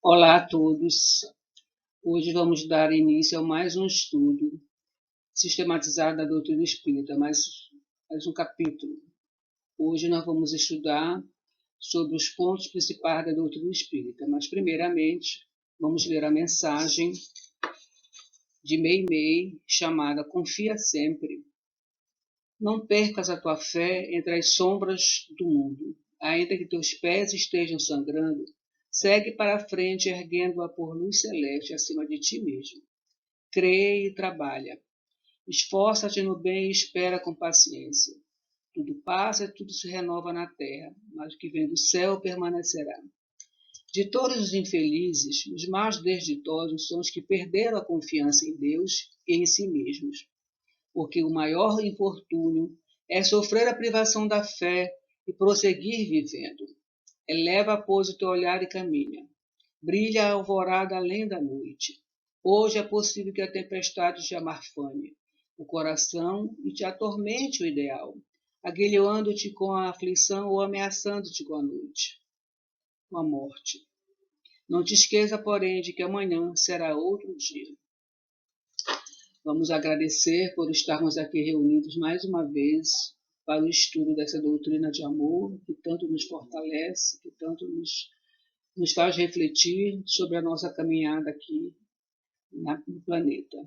Olá a todos. Hoje vamos dar início a mais um estudo sistematizado da doutrina espírita, mais um capítulo. Hoje nós vamos estudar sobre os pontos principais da doutrina espírita, mas primeiramente vamos ler a mensagem de Meimei chamada Confia Sempre. Não percas a tua fé entre as sombras do mundo, ainda que teus pés estejam sangrando. Segue para a frente, erguendo-a por luz celeste acima de ti mesmo. Crê e trabalha. Esforça-te no bem e espera com paciência. Tudo passa e tudo se renova na terra, mas o que vem do céu permanecerá. De todos os infelizes, os mais desditosos são os que perderam a confiança em Deus e em si mesmos, porque o maior infortúnio é sofrer a privação da fé e prosseguir vivendo. Eleva, pois, o teu olhar e caminha. Brilha a alvorada além da noite. Hoje é possível que a tempestade te amarfane o coração e te atormente o ideal, aguilhando-te com a aflição ou ameaçando-te com a noite, com a morte. Não te esqueça, porém, de que amanhã será outro dia. Vamos agradecer por estarmos aqui reunidos mais uma vez para o estudo dessa doutrina de amor que tanto nos fortalece, que tanto nos faz refletir sobre a nossa caminhada aqui no planeta.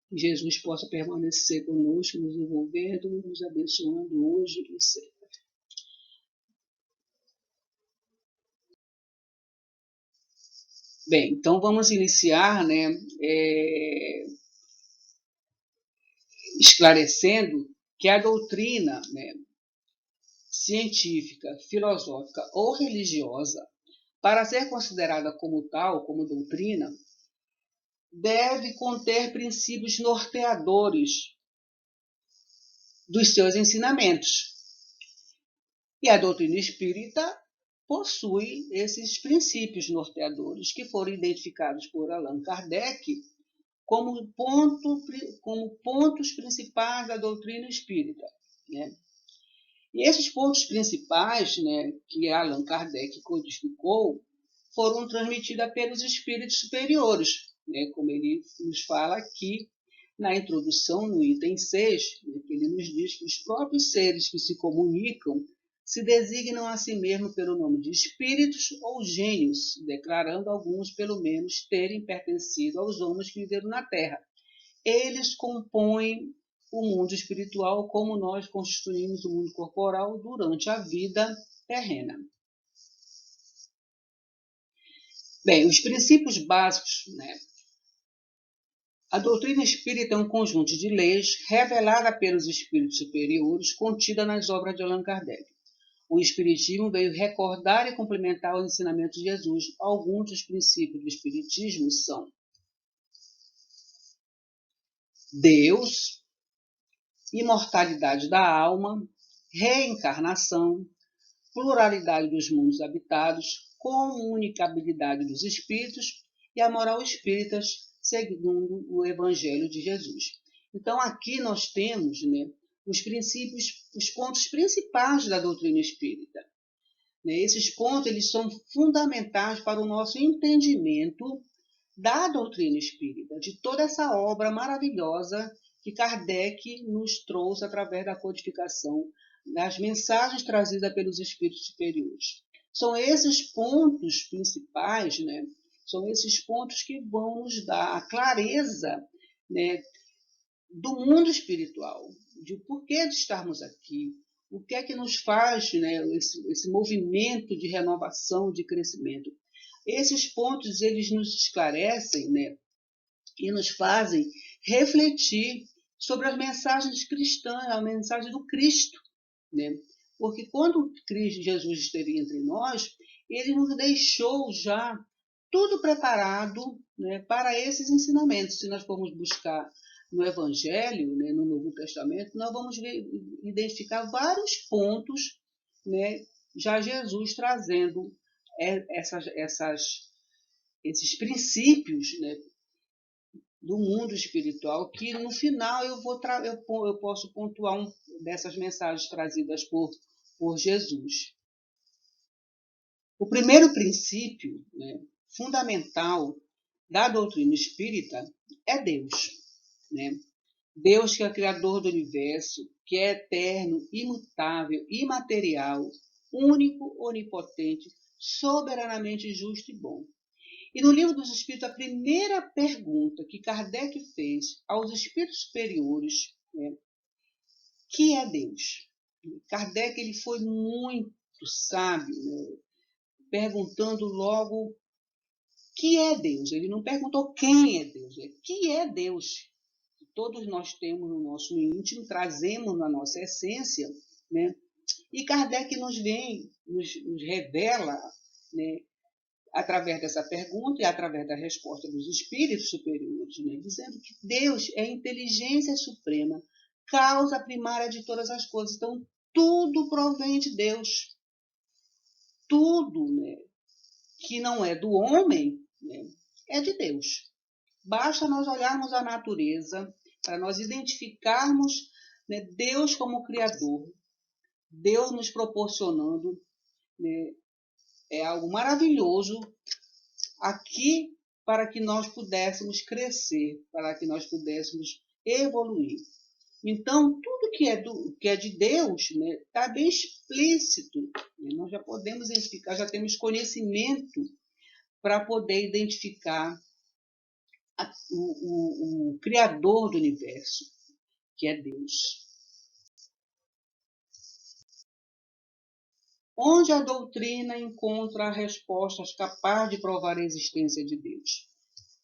Que Jesus possa permanecer conosco, nos envolvendo, nos abençoando hoje e sempre. Bem, então vamos iniciar, esclarecendo que a doutrina, científica, filosófica ou religiosa, para ser considerada como tal, como doutrina, deve conter princípios norteadores dos seus ensinamentos. E a doutrina espírita possui esses princípios norteadores que foram identificados por Allan Kardec como pontos principais da doutrina espírita. Né? E esses pontos principais, que Allan Kardec codificou foram transmitidos pelos espíritos superiores, como ele nos fala aqui na introdução, no item 6, que ele nos diz que os próprios seres que se comunicam se designam a si mesmos pelo nome de espíritos ou gênios, declarando alguns, pelo menos, terem pertencido aos homens que viveram na Terra. Eles compõem o mundo espiritual como nós constituímos o mundo corporal durante a vida terrena. Bem, os princípios básicos, A doutrina espírita é um conjunto de leis revelada pelos espíritos superiores contida nas obras de Allan Kardec. O Espiritismo veio recordar e complementar os ensinamentos de Jesus. Alguns dos princípios do Espiritismo são Deus, imortalidade da alma, reencarnação, pluralidade dos mundos habitados, comunicabilidade dos espíritos e a moral espírita segundo o Evangelho de Jesus. Então, aqui nós temos os princípios, os pontos principais da doutrina espírita. Esses pontos eles são fundamentais para o nosso entendimento da doutrina espírita, de toda essa obra maravilhosa que Kardec nos trouxe através da codificação das mensagens trazidas pelos espíritos superiores. São esses pontos principais, são esses pontos que vão nos dar a clareza do mundo espiritual, de porquê de estarmos aqui, o que é que nos faz esse movimento de renovação, de crescimento. Esses pontos eles nos esclarecem e nos fazem refletir sobre as mensagens cristãs, a mensagem do Cristo. Porque quando Jesus esteve entre nós, ele nos deixou já tudo preparado para esses ensinamentos. Se nós formos buscar no Evangelho, no Novo Testamento, nós vamos identificar vários pontos, já Jesus trazendo esses princípios do mundo espiritual, que no final eu posso pontuar dessas mensagens trazidas por Jesus. O primeiro princípio fundamental da doutrina espírita é Deus, né? Deus que é o Criador do universo, que é eterno, imutável, imaterial, único, onipotente, soberanamente justo e bom. E no Livro dos Espíritos, a primeira pergunta que Kardec fez aos espíritos superiores, né, que é Deus? Kardec ele foi muito sábio, né, perguntando logo que é Deus. Ele não perguntou quem é Deus, que é Deus. Todos nós temos no nosso íntimo, trazemos na nossa essência, né? E Kardec nos revela, né, através dessa pergunta e através da resposta dos espíritos superiores, né, dizendo que Deus é a inteligência suprema, causa primária de todas as coisas. Então, tudo provém de Deus. Tudo, né, que não é do homem, né, é de Deus. Basta nós olharmos a natureza para nós identificarmos, né, Deus como Criador, Deus nos proporcionando, né, é algo maravilhoso aqui para que nós pudéssemos crescer, para que nós pudéssemos evoluir. Então, tudo que é de Deus está bem explícito. Né? Nós já podemos identificar, já temos conhecimento para poder identificar o Criador do universo, que é Deus. Onde a doutrina encontra respostas capazes de provar a existência de Deus?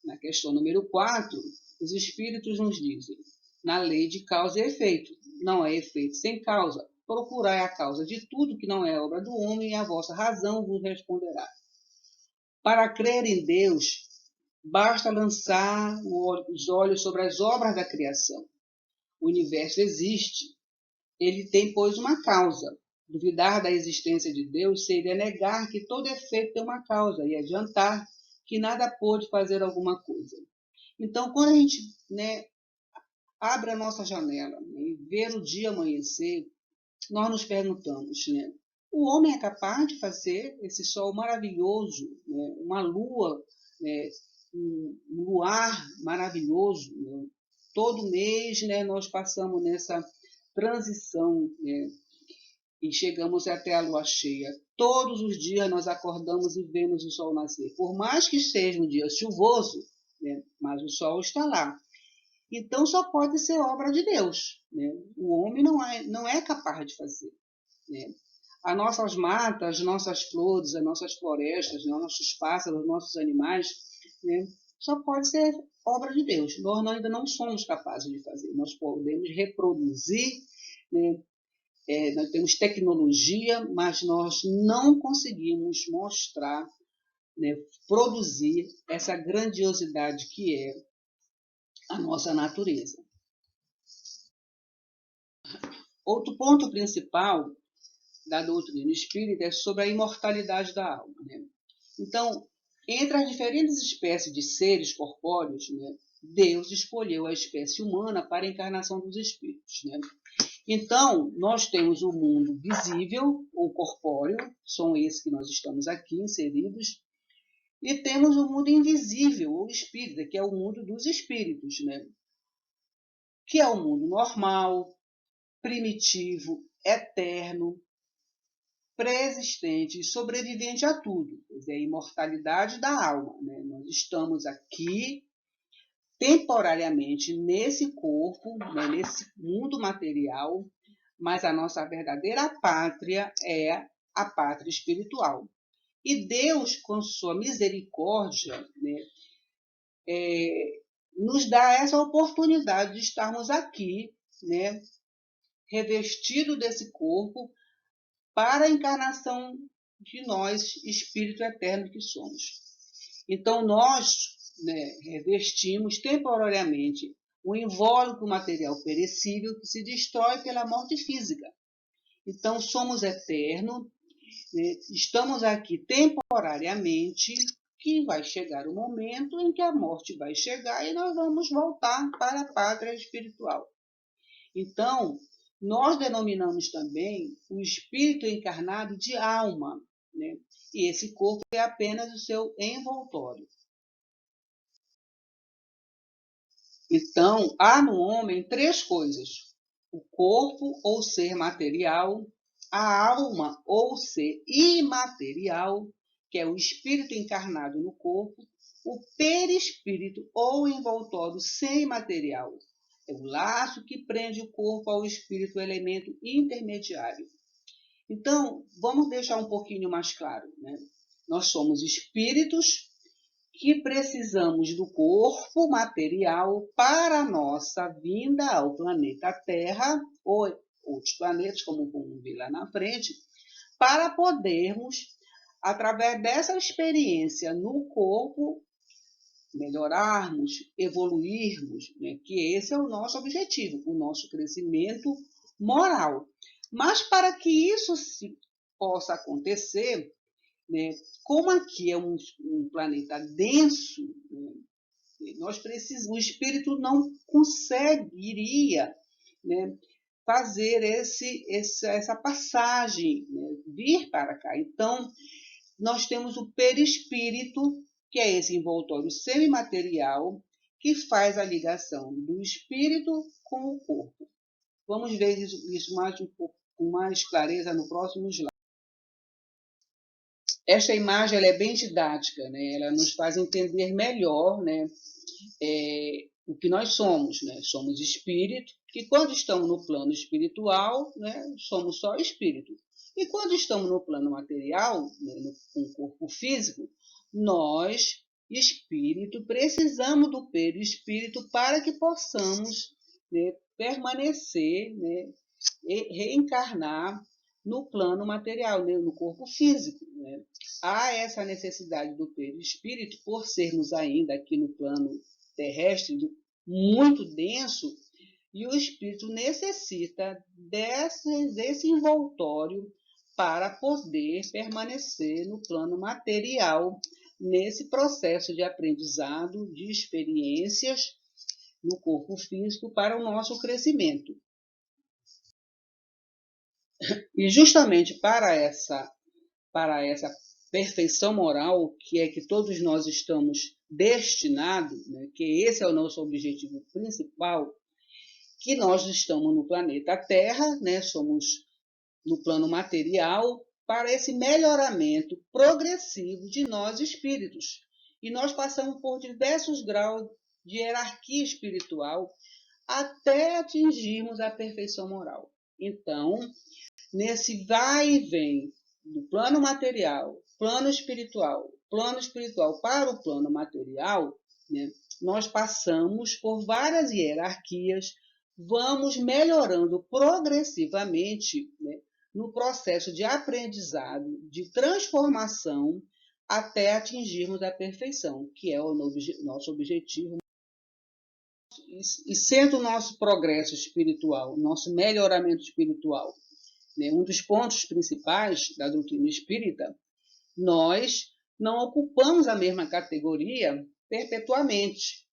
Na questão número 4, os espíritos nos dizem, na lei de causa e efeito, não é efeito sem causa. Procurai a causa de tudo que não é obra do homem e a vossa razão vos responderá. Para crer em Deus, basta lançar os olhos sobre as obras da criação. O universo existe. Ele tem, pois, uma causa. Duvidar da existência de Deus seria negar que todo efeito tem uma causa e adiantar que nada pôde fazer alguma coisa. Então, quando a gente, né, abre a nossa janela, né, e vê o dia amanhecer, nós nos perguntamos, né, o homem é capaz de fazer esse sol maravilhoso, né, uma lua, né, um luar maravilhoso, né? Todo mês, né, nós passamos nessa transição, né, e chegamos até a lua cheia. Todos os dias nós acordamos e vemos o sol nascer. Por mais que seja um dia chuvoso, né, mas o sol está lá. Então só pode ser obra de Deus. Né? O homem não é capaz de fazer. Né? As nossas matas, as nossas flores, as nossas florestas, os nossos pássaros, os nossos animais, né, só pode ser obra de Deus. Nós ainda não somos capazes de fazer. Nós podemos reproduzir, né, nós temos tecnologia, mas nós não conseguimos mostrar, né, produzir essa grandiosidade que é a nossa natureza. Outro ponto principal da doutrina espírita é sobre a imortalidade da alma. Né? Então, entre as diferentes espécies de seres corpóreos, né, Deus escolheu a espécie humana para a encarnação dos espíritos. Né? Então, nós temos o mundo visível ou corpóreo, são esses que nós estamos aqui inseridos, e temos o mundo invisível ou espírita, que é o mundo dos espíritos, né? Que é o mundo normal, primitivo, eterno, pré-existente e sobrevivente a tudo, quer dizer, a imortalidade da alma. Né? Nós estamos aqui temporariamente nesse corpo, né, nesse mundo material, mas a nossa verdadeira pátria é a pátria espiritual. E Deus, com sua misericórdia, né, nos dá essa oportunidade de estarmos aqui, né, revestido desse corpo, para a encarnação de nós, espírito eterno que somos. Então, nós, né, revestimos temporariamente o invólucro material perecível que se destrói pela morte física. Então, somos eternos, né, estamos aqui temporariamente, que vai chegar o momento em que a morte vai chegar e nós vamos voltar para a pátria espiritual. Então, nós denominamos também o espírito encarnado de alma, né? E esse corpo é apenas o seu envoltório. Então, há no homem três coisas: o corpo ou ser material, a alma ou ser imaterial, que é o espírito encarnado no corpo, o perispírito ou envoltório semimaterial. É o laço que prende o corpo ao espírito, o elemento intermediário. Então, vamos deixar um pouquinho mais claro, né? Nós somos espíritos que precisamos do corpo material para a nossa vinda ao planeta Terra, ou outros planetas, como vamos ver lá na frente, para podermos, através dessa experiência no corpo, melhorarmos, evoluirmos, né? Que esse é o nosso objetivo, o nosso crescimento moral. Mas para que isso possa acontecer, né, como aqui é um planeta denso, né, o espírito não conseguiria, né, fazer essa passagem, né, vir para cá. Então, nós temos o perispírito, que é esse envoltório semimaterial, que faz a ligação do espírito com o corpo. Vamos ver isso mais um pouco, com mais clareza no próximo slide. Esta imagem ela é bem didática, né? Ela nos faz entender melhor, né, o que nós somos. Né? Somos espírito, que quando estamos no plano espiritual, né, somos só espírito. E quando estamos no plano material, né, no corpo físico, nós, espírito, precisamos do perispírito para que possamos, né, permanecer, né, reencarnar no plano material, né, no corpo físico. Né? Há essa necessidade do perispírito, por sermos ainda aqui no plano terrestre muito denso, e o espírito necessita desse envoltório para poder permanecer no plano material, nesse processo de aprendizado, de experiências no corpo físico para o nosso crescimento. E justamente para essa perfeição moral, que é que todos nós estamos destinados, né, que esse é o nosso objetivo principal, que nós estamos no planeta Terra, né, somos no plano material, para esse melhoramento progressivo de nós espíritos. E nós passamos por diversos graus de hierarquia espiritual até atingirmos a perfeição moral. Então, nesse vai e vem do plano material, plano espiritual para o plano material, né, nós passamos por várias hierarquias, vamos melhorando progressivamente, né, no processo de aprendizado, de transformação, até atingirmos a perfeição, que é o nosso objetivo. E sendo o nosso progresso espiritual, nosso melhoramento espiritual, né, um dos pontos principais da doutrina espírita, nós não ocupamos a mesma categoria perpetuamente.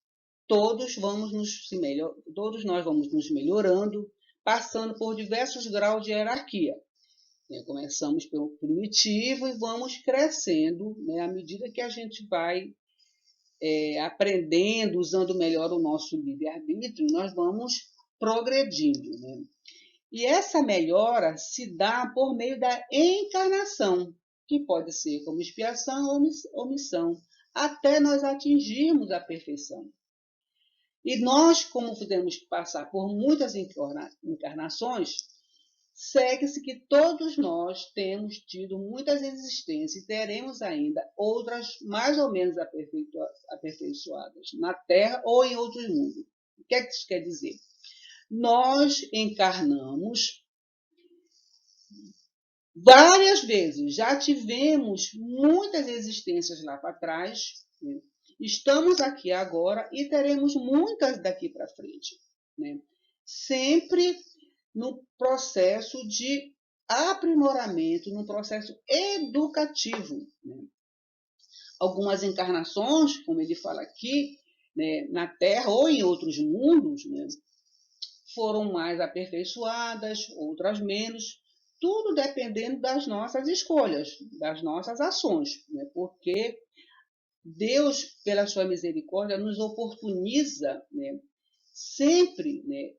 Todos nós vamos nos melhorando, passando por diversos graus de hierarquia. Começamos pelo primitivo e vamos crescendo, né, à medida que a gente vai aprendendo, usando melhor o nosso livre-arbítrio, nós vamos progredindo. Né? E essa melhora se dá por meio da encarnação, que pode ser como expiação ou missão, até nós atingirmos a perfeição. E nós, como podemos passar por muitas encarnações, segue-se que todos nós temos tido muitas existências e teremos ainda outras mais ou menos aperfeiçoadas na Terra ou em outros mundos. O que é que isso quer dizer? Nós encarnamos várias vezes, já tivemos muitas existências lá para trás, né? Estamos aqui agora e teremos muitas daqui para frente, né? Sempre no processo de aprimoramento, no processo educativo. Né? Algumas encarnações, como ele fala aqui, né, na Terra ou em outros mundos, né, foram mais aperfeiçoadas, outras menos, tudo dependendo das nossas escolhas, das nossas ações, né? Porque Deus, pela sua misericórdia, nos oportuniza, né, sempre, né,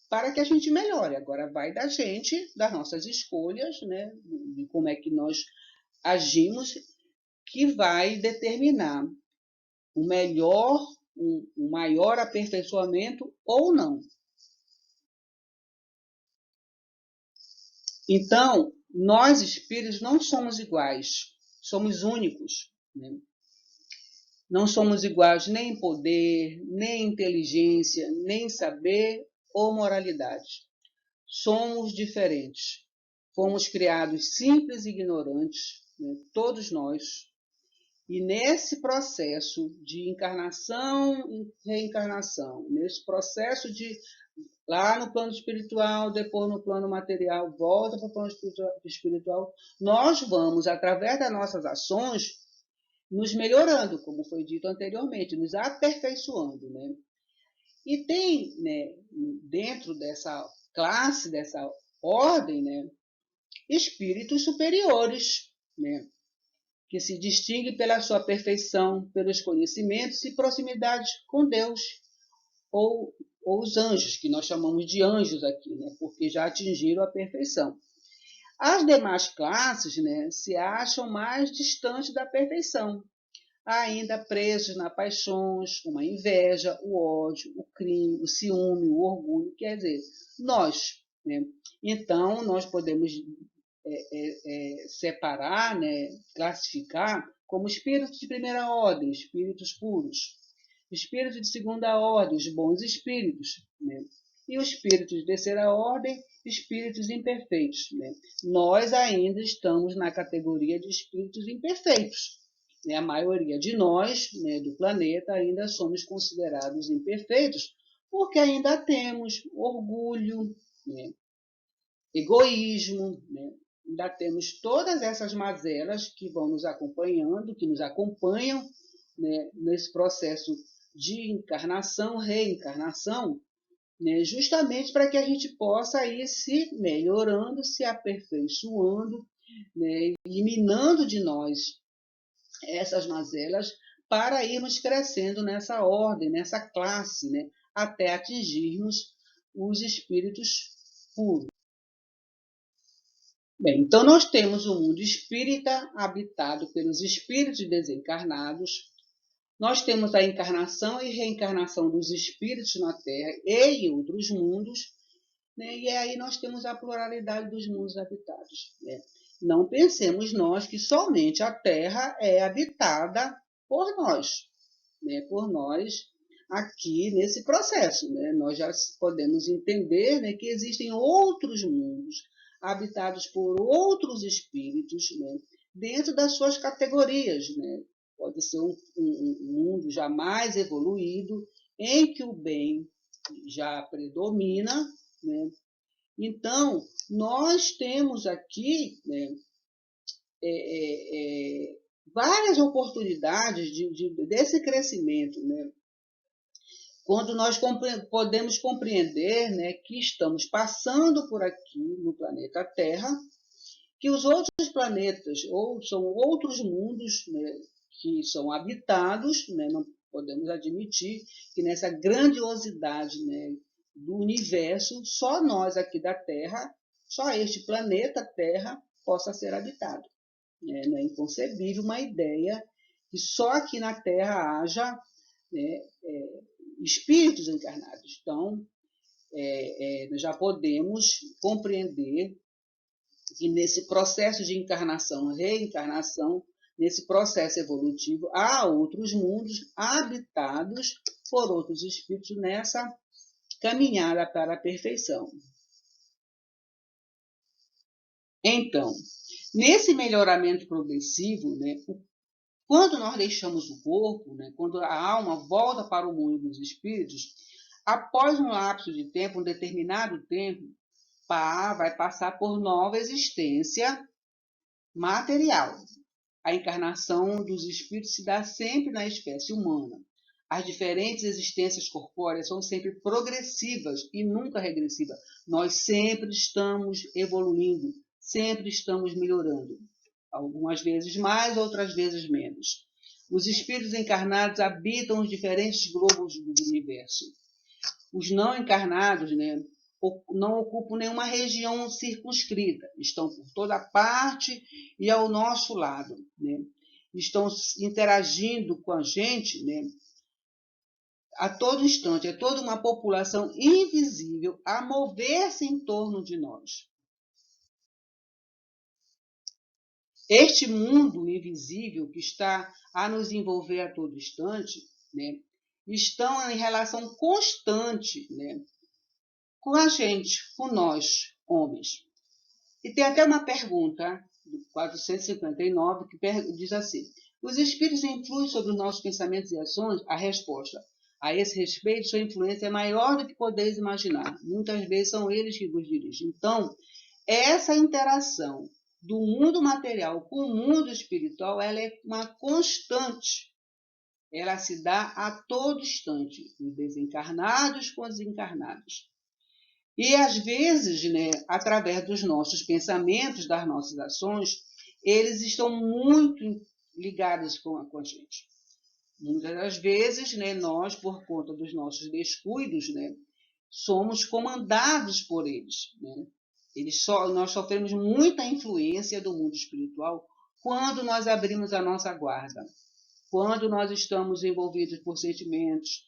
para que a gente melhore. Agora vai da gente, das nossas escolhas, né, de como é que nós agimos, que vai determinar o melhor, o maior aperfeiçoamento ou não. Então, nós espíritos não somos iguais, somos únicos, né? Não somos iguais nem em poder, nem em inteligência, nem em saber ou moralidade. Somos diferentes. Fomos criados simples e ignorantes, né? Todos nós. E nesse processo de encarnação e reencarnação, nesse processo de lá no plano espiritual, depois no plano material, volta para o plano espiritual, nós vamos, através das nossas ações, nos melhorando, como foi dito anteriormente, nos aperfeiçoando, né? E tem, né, dentro dessa classe, dessa ordem, né, espíritos superiores, né, que se distinguem pela sua perfeição, pelos conhecimentos e proximidade com Deus, ou os anjos, que nós chamamos de anjos aqui, né, porque já atingiram a perfeição. As demais classes, né, se acham mais distantes da perfeição, ainda presos nas paixões, como a inveja, o ódio, o crime, o ciúme, o orgulho, quer dizer, nós. Né? Então, nós podemos separar, né, classificar como espíritos de primeira ordem, espíritos puros, espíritos de segunda ordem, os bons espíritos, né? E os espíritos de terceira ordem, espíritos imperfeitos. Né? Nós ainda estamos na categoria de espíritos imperfeitos. Né? A maioria de nós, né, do planeta, ainda somos considerados imperfeitos, porque ainda temos orgulho, né, egoísmo, né? Ainda temos todas essas mazelas que vão nos acompanhando, que nos acompanham, né, nesse processo de encarnação, reencarnação, né, justamente para que a gente possa ir se melhorando, se aperfeiçoando, né, eliminando de nós essas mazelas para irmos crescendo nessa ordem, nessa classe, né, até atingirmos os espíritos puros. Bem, então nós temos o mundo espírita habitado pelos espíritos desencarnados. Nós temos a encarnação e reencarnação dos espíritos na Terra e em outros mundos, né? E aí nós temos a pluralidade dos mundos habitados. Né? Não pensemos nós que somente a Terra é habitada por nós, né? Por nós aqui nesse processo. Né? Nós já podemos entender, né, que existem outros mundos habitados por outros espíritos, né, dentro das suas categorias. Né? Pode ser um mundo já mais evoluído, em que o bem já predomina. Né? Então, nós temos aqui, né, várias oportunidades desse crescimento, né? Quando nós podemos compreender, né, que estamos passando por aqui no planeta Terra, que os outros planetas ou são outros mundos, né, que são habitados, né, não podemos admitir que nessa grandiosidade, né, do universo, só nós aqui da Terra, só este planeta Terra possa ser habitado. Né? Não é inconcebível uma ideia que só aqui na Terra haja, né, espíritos encarnados. Então, nós já podemos compreender que nesse processo de encarnação, reencarnação, nesse processo evolutivo, há outros mundos habitados por outros espíritos nessa caminhada para a perfeição. Então, nesse melhoramento progressivo, né, quando nós deixamos o corpo, né, quando a alma volta para o mundo dos espíritos, após um lapso de tempo, um determinado tempo, vai passar por nova existência material. A encarnação dos espíritos se dá sempre na espécie humana. As diferentes existências corpóreas são sempre progressivas e nunca regressivas. Nós sempre estamos evoluindo, sempre estamos melhorando. Algumas vezes mais, outras vezes menos. Os espíritos encarnados habitam os diferentes globos do universo. Os não encarnados, né, não ocupam nenhuma região circunscrita, estão por toda parte e ao nosso lado, né? Estão interagindo com a gente, né, a todo instante, é toda uma população invisível a mover-se em torno de nós. Este mundo invisível que está a nos envolver a todo instante, né, estão em relação constante, né, com a gente, com nós, homens. E tem até uma pergunta, do 459, que diz assim: os espíritos influem sobre os nossos pensamentos e ações? A resposta: a esse respeito, sua influência é maior do que podeis imaginar. Muitas vezes são eles que vos dirigem. Então, essa interação do mundo material com o mundo espiritual, ela é uma constante. Ela se dá a todo instante, os desencarnados com os encarnados. E, às vezes, né, através dos nossos pensamentos, das nossas ações, eles estão muito ligados com a gente. Muitas das vezes, né, nós, por conta dos nossos descuidos, né, somos comandados por eles. Né? Nós sofremos muita influência do mundo espiritual quando nós abrimos a nossa guarda, quando nós estamos envolvidos por sentimentos,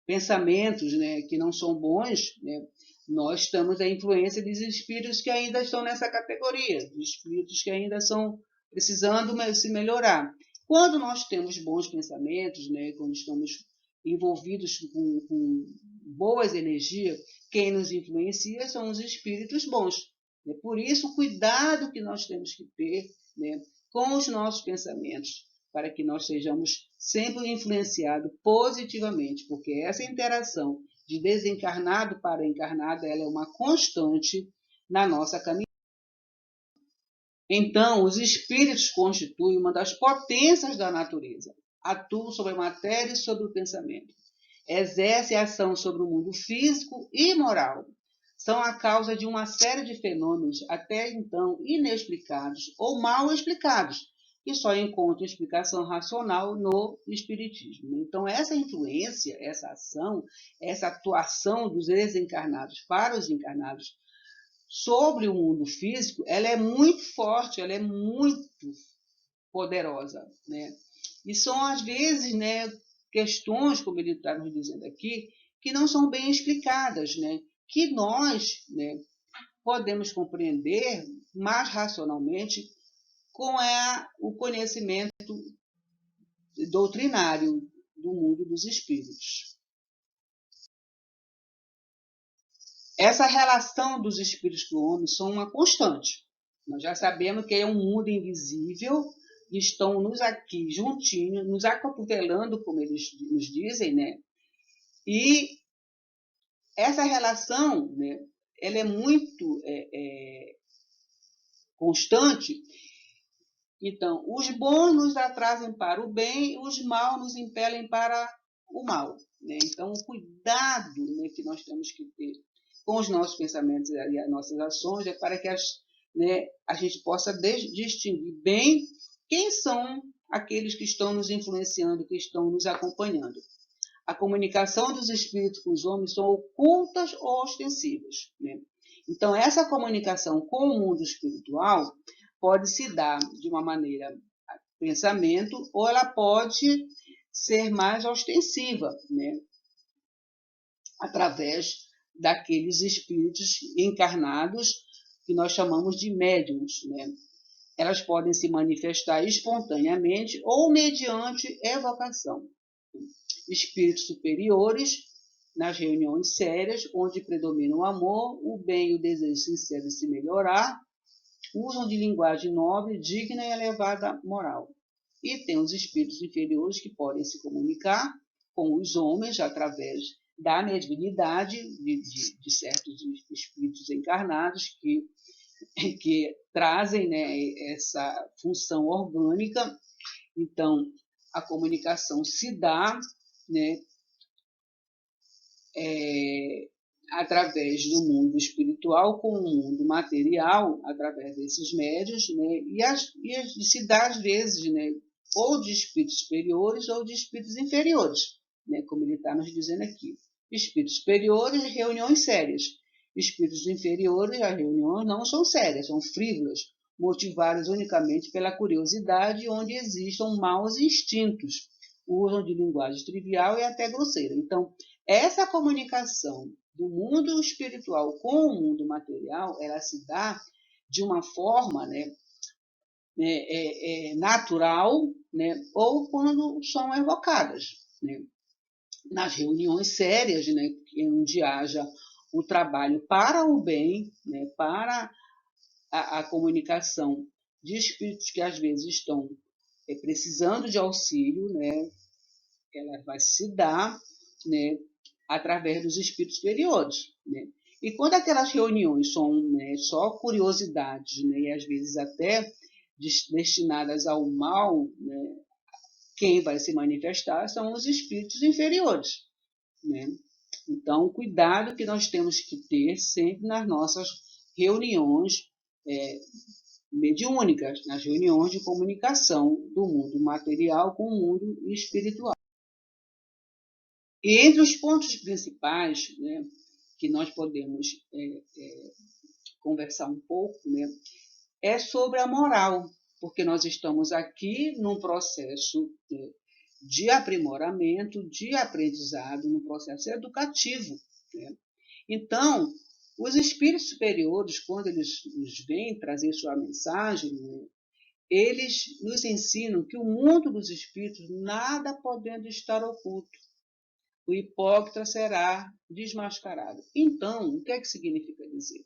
pensamentos, né, que não são bons, né, nós estamos à influência dos espíritos que ainda estão nessa categoria, dos espíritos que ainda estão precisando se melhorar. Quando nós temos bons pensamentos, né, quando estamos envolvidos com boas energias, quem nos influencia são os espíritos bons. Né? Por isso, o cuidado que nós temos que ter, né, com os nossos pensamentos, para que nós sejamos sempre influenciados positivamente, porque essa interação de desencarnado para encarnado, ela é uma constante na nossa caminhada. Então, os espíritos constituem uma das potências da natureza, atuam sobre a matéria e sobre o pensamento, exercem ação sobre o mundo físico e moral, são a causa de uma série de fenômenos até então inexplicados ou mal explicados, que só encontram explicação racional no espiritismo. Então, essa influência, essa ação, essa atuação dos desencarnados para os encarnados sobre o mundo físico, ela é muito forte, ela é muito poderosa, né? E são, às vezes, né, questões, como ele está nos dizendo aqui, que não são bem explicadas, né? Que nós, né, podemos compreender mais racionalmente com o conhecimento doutrinário do mundo dos espíritos. Essa relação dos espíritos com o homem são uma constante. Nós já sabemos que é um mundo invisível, e estão nos aqui juntinhos, nos acotovelando, como eles nos dizem, né? E essa relação, né, ela é muito constante. Então, os bons nos atrasam para o bem e os maus nos impelem para o mal. Né? Então, o cuidado, né, que nós temos que ter com os nossos pensamentos e as nossas ações é para que a gente possa distinguir bem quem são aqueles que estão nos influenciando, que estão nos acompanhando. A comunicação dos espíritos com os homens são ocultas ou ostensivas. Né? Então, essa comunicação com o mundo espiritual pode se dar de uma maneira pensamento, ou ela pode ser mais ostensiva, né? Através daqueles espíritos encarnados que nós chamamos de médiuns, né? Elas podem se manifestar espontaneamente ou mediante evocação. Espíritos superiores, nas reuniões sérias, onde predomina o amor, o bem e o desejo sincero de se melhorar, usam de linguagem nobre, digna e elevada moral. E tem os espíritos inferiores que podem se comunicar com os homens através da mediunidade de certos espíritos encarnados que trazem, né, essa função orgânica. Então, a comunicação se dá, né, através do mundo espiritual com o mundo material, através desses médios, né, e se dá às vezes, né, ou de espíritos superiores ou de espíritos inferiores, né, como ele está nos dizendo aqui. Espíritos superiores, reuniões sérias. Espíritos inferiores, as reuniões não são sérias, são frívolas, motivadas unicamente pela curiosidade, onde existam maus instintos, usam de linguagem trivial e até grosseira. Então, essa comunicação do mundo espiritual com o mundo material, ela se dá de uma forma, né, natural, né, ou quando são evocadas, né, nas reuniões sérias, né, onde haja o trabalho para o bem, né, para a comunicação de espíritos que às vezes estão precisando de auxílio, né, ela vai se dar, né, através dos espíritos superiores, né? E quando aquelas reuniões são, né, só curiosidades, né, e às vezes até destinadas ao mal, né, quem vai se manifestar são os espíritos inferiores, né? Então, cuidado que nós temos que ter sempre nas nossas reuniões mediúnicas, nas reuniões de comunicação do mundo material com o mundo espiritual. E entre os pontos principais, né, que nós podemos conversar um pouco, né, é sobre a moral, porque nós estamos aqui num processo de aprimoramento, de aprendizado, num processo educativo, né? Então, os espíritos superiores, quando eles nos vêm trazer sua mensagem, né, eles nos ensinam que o mundo dos espíritos nada podendo estar oculto. O hipócrita será desmascarado. Então, o que é que significa dizer?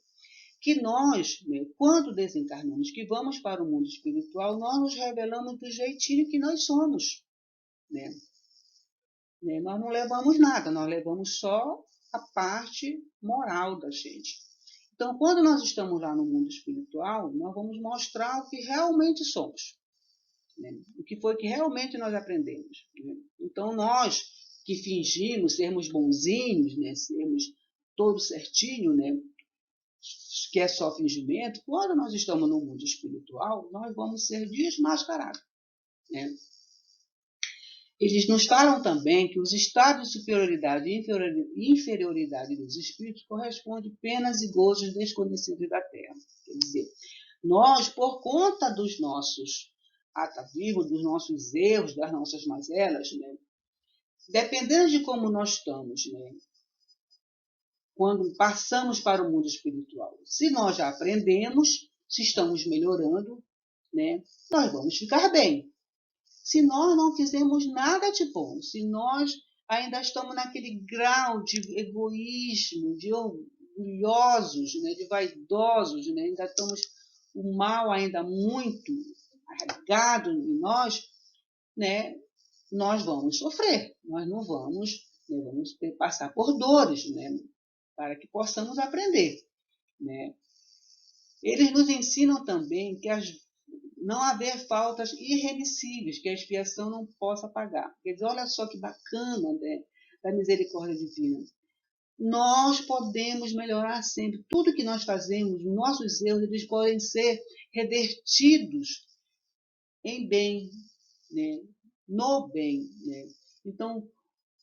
Que nós, né, quando desencarnamos, que vamos para o mundo espiritual, nós nos revelamos do jeitinho que nós somos, né? Nós não levamos nada, nós levamos só a parte moral da gente. Então, quando nós estamos lá no mundo espiritual, nós vamos mostrar o que realmente somos, né? O que foi que realmente nós aprendemos, né? Então, nós que fingimos sermos bonzinhos, né, sermos todo certinho, né, que é só fingimento, quando nós estamos no mundo espiritual, nós vamos ser desmascarados, né? Eles nos falam também que os estados de superioridade e inferioridade dos espíritos correspondem penas e gozos desconhecidos da Terra. Quer dizer, nós, por conta dos nossos atavismos, dos nossos erros, das nossas mazelas, né, dependendo de como nós estamos, né, quando passamos para o mundo espiritual, se nós já aprendemos, se estamos melhorando, né, nós vamos ficar bem. Se nós não fizemos nada de bom, se nós ainda estamos naquele grau de egoísmo, de orgulhosos, né, de vaidosos, né, ainda estamos o mal ainda muito arraigado em nós, né, nós vamos sofrer, nós não vamos, né, vamos passar por dores, né, para que possamos aprender, né. Eles nos ensinam também que não haver faltas irremissíveis que a expiação não possa pagar. Quer dizer, olha só que bacana, né, da misericórdia divina. Nós podemos melhorar sempre. Tudo que nós fazemos, nossos erros, eles podem ser revertidos em bem, né, no bem, né? Então,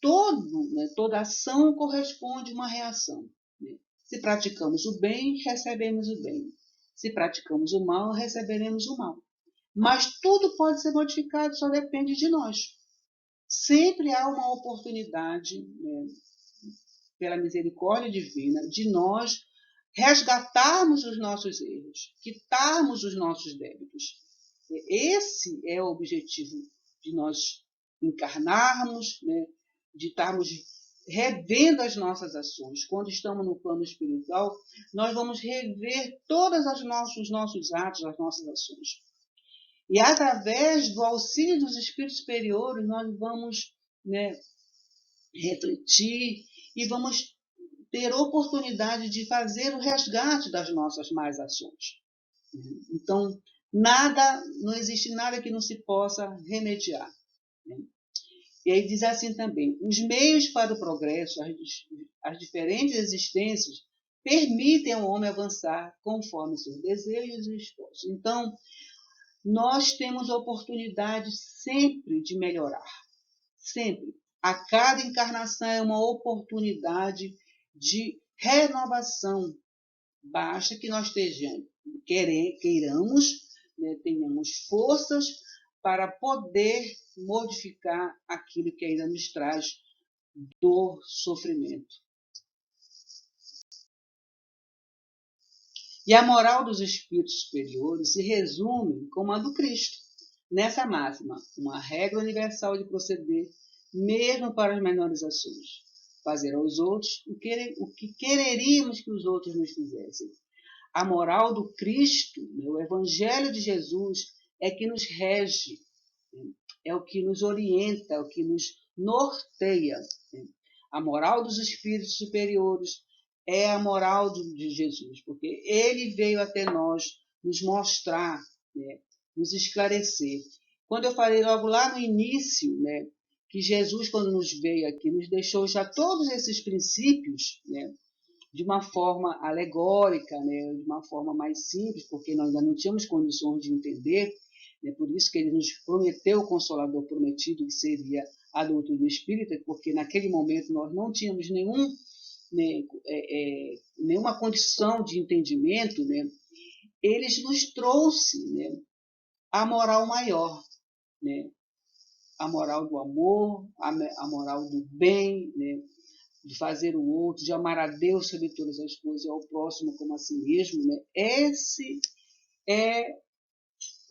toda ação corresponde a uma reação, né? Se praticamos o bem, recebemos o bem. Se praticamos o mal, receberemos o mal. Mas tudo pode ser modificado, só depende de nós. Sempre há uma oportunidade, né, pela misericórdia divina, de nós resgatarmos os nossos erros, quitarmos os nossos débitos. Esse é o objetivo de nós encarnarmos, né, de estarmos revendo as nossas ações. Quando estamos no plano espiritual, nós vamos rever todos os nossos atos, as nossas ações. E através do auxílio dos espíritos superiores, nós vamos, né, refletir e vamos ter oportunidade de fazer o resgate das nossas más ações. Então, não existe nada que não se possa remediar. né? E aí diz assim também, os meios para o progresso, as diferentes existências, permitem ao homem avançar conforme seus desejos e esforços. Então, nós temos a oportunidade sempre de melhorar, sempre. A cada encarnação é uma oportunidade de renovação. Basta que nós queiramos, né, tenhamos forças para poder modificar aquilo que ainda nos traz dor, sofrimento. E a moral dos espíritos superiores se resume como a do Cristo, nessa máxima, uma regra universal de proceder, mesmo para as menores ações. Fazer aos outros o que quereríamos que os outros nos fizessem. A moral do Cristo, o Evangelho de Jesus, é que nos rege, é o que nos orienta, é o que nos norteia. A moral dos espíritos superiores é a moral de Jesus, porque ele veio até nós nos mostrar, né, nos esclarecer. Quando eu falei logo lá no início, né, que Jesus, quando nos veio aqui, nos deixou já todos esses princípios, né, de uma forma alegórica, né, de uma forma mais simples, porque nós ainda não tínhamos condições de entender, né, por isso que ele nos prometeu o Consolador prometido, que seria a doutrina espírita, porque naquele momento nós não tínhamos nenhuma condição de entendimento, né, eles nos trouxe, né, a moral maior, né, a moral do amor, a moral do bem, né, de fazer o outro, de amar a Deus sobre todas as coisas e ao próximo como a si mesmo, né? Esse é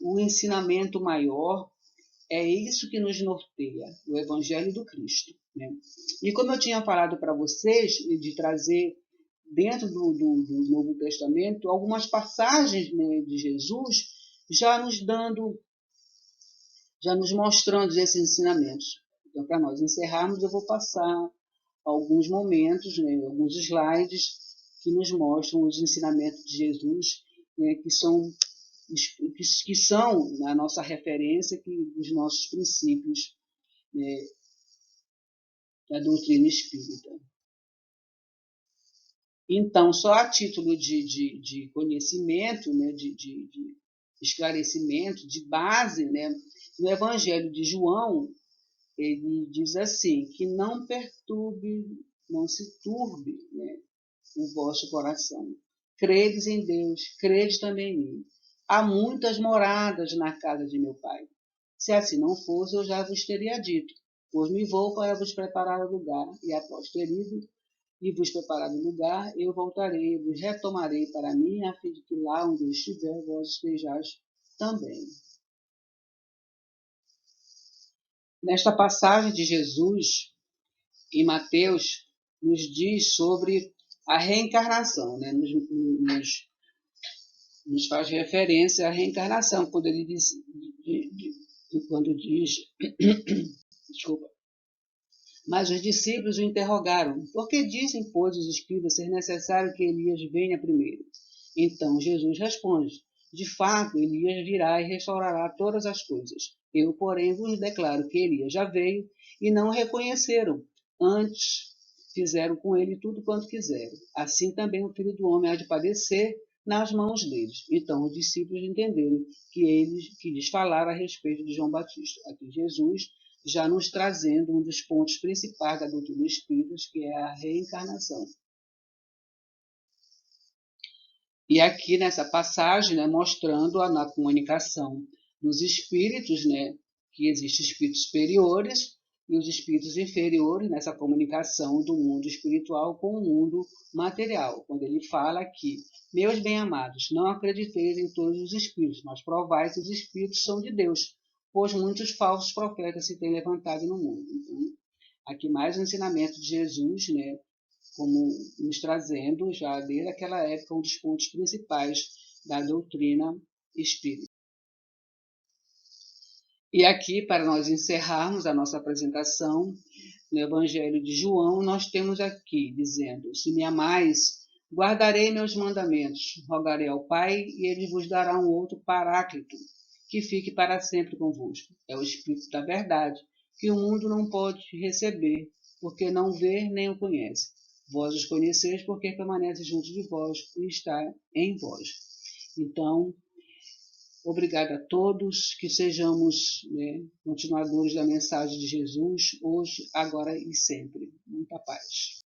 o ensinamento maior, é isso que nos norteia, o Evangelho do Cristo, né? E como eu tinha falado para vocês, de trazer dentro do Novo Testamento algumas passagens, né, de Jesus, já nos mostrando esses ensinamentos. Então, para nós encerrarmos, eu vou passar alguns momentos, né, alguns slides que nos mostram os ensinamentos de Jesus, né, que são a nossa referência, os nossos princípios, né, da doutrina espírita. Então, só a título de conhecimento, né, de esclarecimento, de base, né, no Evangelho de João, ele diz assim, que não perturbe, não se turbe, né, o vosso coração. Credes em Deus, credes também em mim. Há muitas moradas na casa de meu Pai. Se assim não fosse, eu já vos teria dito, pois me vou para vos preparar o lugar, e após ter ido e vos preparar o lugar, eu voltarei e vos retomarei para mim, a fim de que lá onde eu estiver, vós estejais também. Nesta passagem de Jesus, em Mateus, nos diz sobre a reencarnação, né? nos faz referência à reencarnação, quando ele diz, desculpa, mas os discípulos o interrogaram, por que dizem, pois, os escribas ser necessário que Elias venha primeiro? Então Jesus responde, de fato, Elias virá e restaurará todas as coisas. Eu, porém, vos declaro que Elias já veio e não o reconheceram. Antes fizeram com ele tudo quanto quiseram. Assim também o Filho do Homem há de padecer nas mãos deles. Então os discípulos entenderam que lhes falara a respeito de João Batista. Aqui Jesus já nos trazendo um dos pontos principais da doutrina espírita, que é a reencarnação. E aqui nessa passagem, né, mostrando na comunicação dos espíritos, né, que existem espíritos superiores e os espíritos inferiores nessa comunicação do mundo espiritual com o mundo material. Quando ele fala aqui, meus bem-amados, não acrediteis em todos os espíritos, mas provai se os espíritos são de Deus, pois muitos falsos profetas se têm levantado no mundo. Então, aqui mais um ensinamento de Jesus, né, como nos trazendo já desde aquela época um dos pontos principais da doutrina espírita. E aqui, para nós encerrarmos a nossa apresentação no Evangelho de João, nós temos aqui dizendo, se me amais, guardarei meus mandamentos, rogarei ao Pai e ele vos dará um outro paráclito, que fique para sempre convosco. É o Espírito da verdade, que o mundo não pode receber, porque não vê nem o conhece. Vós os conheceis, porque permanece junto de vós e está em vós. Então, obrigado a todos, que sejamos continuadores da mensagem de Jesus, hoje, agora e sempre. Muita paz.